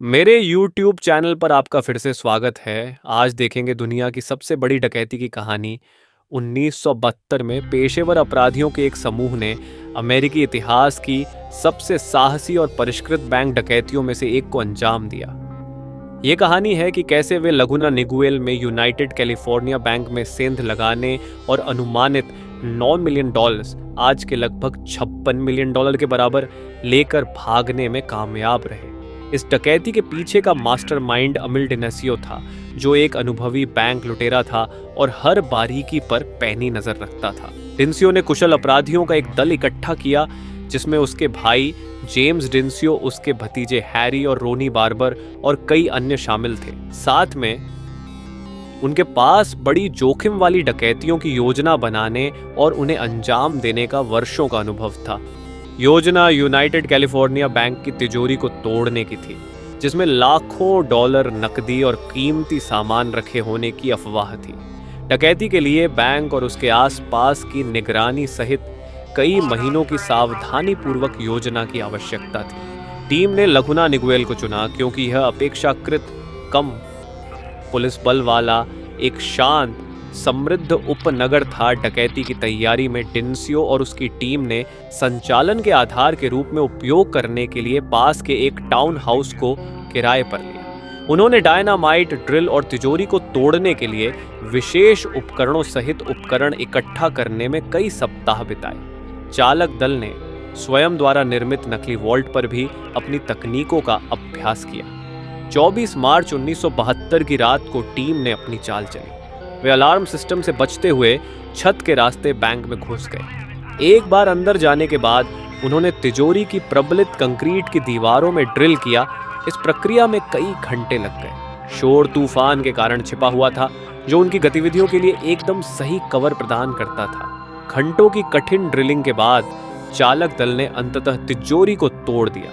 मेरे YouTube channel पर आपका फिर से स्वागत है। आज देखेंगे दुनिया की सबसे बड़ी डकैती की कहानी। 1972 में पेशेवर अपराधियों के एक समूह ने अमेरिकी इतिहास की सबसे साहसी और परिष्कृत बैंक डकैतियों में से एक को अंजाम दिया। ये कहानी है कि कैसे वे लगुना निगुएल में यूनाइटेड कैलिफोर्निया बैंक में सेंध लगाने और अनुमानित $9 मिलियन, आज के लगभग $56 मिलियन के बराबर, लेकर भागने में कामयाब रहे। इस डकैती के पीछे का मास्टरमाइंड अमिल डिनेसियो था, जो एक अनुभवी बैंक लुटेरा था और हर बारीकी पर पैनी नजर रखता था। डिनेसियो ने कुशल अपराधियों का एक दल इकट्ठा किया, जिसमें उसके भाई जेम्स डिनेसियो, उसके भतीजे हैरी और रोनी बार्बर और कई अन्य शामिल थे। साथ में उनके पास बड़ी जोखिम वाली डकैतियों की योजना बनाने और उन्हें अंजाम देने का वर्षों का अनुभव था। योजना यूनाइटेड कैलिफोर्निया बैंक की तिजोरी को तोड़ने की थी, जिसमें लाखों डॉलर नकदी और कीमती सामान रखे होने की अफवाह थी। डकैती के लिए बैंक और उसके आसपास की निगरानी सहित कई महीनों की सावधानीपूर्वक योजना की आवश्यकता थी। टीम ने लगुना निगुएल को चुना क्योंकि यह अपेक्षाकृत कम पुलिस बल वाला एक शांत समृद्ध उपनगर था। डकैती की तैयारी में डिनेसियो और उसकी टीम ने संचालन के आधार के रूप में उपयोग करने के लिए पास के एक टाउन हाउस को किराए पर लिया। उन्होंने डायनामाइट, ड्रिल और तिजोरी को तोड़ने के लिए विशेष उपकरणों सहित उपकरण इकट्ठा करने में कई सप्ताह बिताए। चालक दल ने स्वयं द्वारा निर्मित नकली वॉल्ट पर भी अपनी तकनीकों का अभ्यास किया। 24 मार्च 1972 की रात को टीम ने अपनी चाल चली। वे अलार्म सिस्टम से बचते हुए छत के रास्ते बैंक में घुस गए। एक बार अंदर जाने के बाद उन्होंने तिजोरी की प्रबलित कंक्रीट की दीवारों में ड्रिल किया। इस प्रक्रिया में कई घंटे लग गए। शोर तूफान के कारण छिपा हुआ था, जो उनकी गतिविधियों के लिए एकदम सही कवर प्रदान करता था। घंटों की कठिन ड्रिलिंग के बाद चालक दल ने अंततः तिजोरी को तोड़ दिया।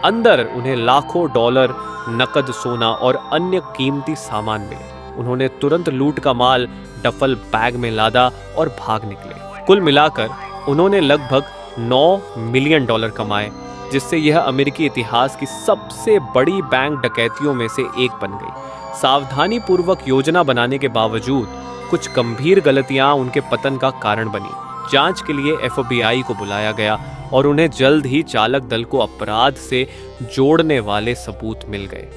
अंदर उन्हें लाखों डॉलर, नकद, सोना और अन्य कीमती सामान मिले। उन्होंने तुरंत लूट का माल डफल बैग में लादा और भाग निकले। कुल मिलाकर उन्होंने लगभग $9 मिलियन कमाए, जिससे यह अमेरिकी इतिहास की सबसे बड़ी बैंक डकैतियों में से एक बन गई। सावधानीपूर्वक योजना बनाने के बावजूद कुछ गंभीर गलतियां उनके पतन का कारण बनी। जांच के लिए FBI को बुलाया गया और उन्हें जल्द ही चालक दल को अपराध से जोड़ने वाले सबूत मिल गए।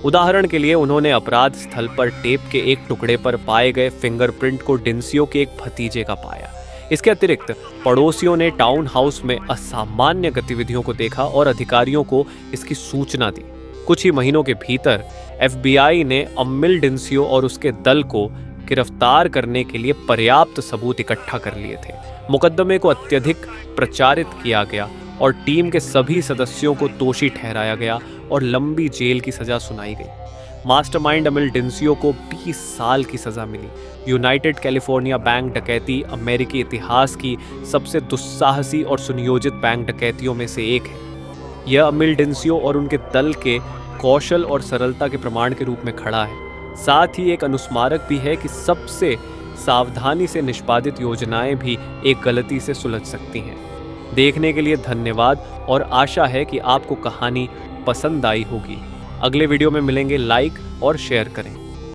उदाहरण के लिए उन्होंने अपराध स्थल पर टेप के एक टुकड़े पर पाए गए फिंगरप्रिंट को डिनेसियो के एक भतीजे का पाया। इसके अतिरिक्त पड़ोसियों ने टाउन हाउस में असामान्य गतिविधियों को देखा और अधिकारियों को इसकी सूचना दी। कुछ ही महीनों के भीतर FBI ने अमिल डिनेसियो और उसके दल को गिरफ्तार करने के लिए पर्याप्त सबूत इकट्ठा कर लिए थे। मुकदमे को अत्यधिक प्रचारित किया गया और टीम के सभी सदस्यों को दोषी ठहराया गया और लंबी जेल की सजा सुनाई गई। मास्टरमाइंड अमिल डिनेसियो को 20 साल की सजा मिली। यूनाइटेड कैलिफोर्निया बैंक डकैती अमेरिकी इतिहास की सबसे दुस्साहसी और सुनियोजित बैंक डकैतियों में से एक है। यह अमिल डिनेसियो और उनके दल के कौशल और सरलता के प्रमाण के रूप में खड़ा है। साथ ही एक अनुस्मारक भी है कि सबसे सावधानी से निष्पादित योजनाएं भी एक गलती से सुलझ सकती हैं। देखने के लिए धन्यवाद और आशा है कि आपको कहानी पसंद आई होगी। अगले वीडियो में मिलेंगे। लाइक और शेयर करें।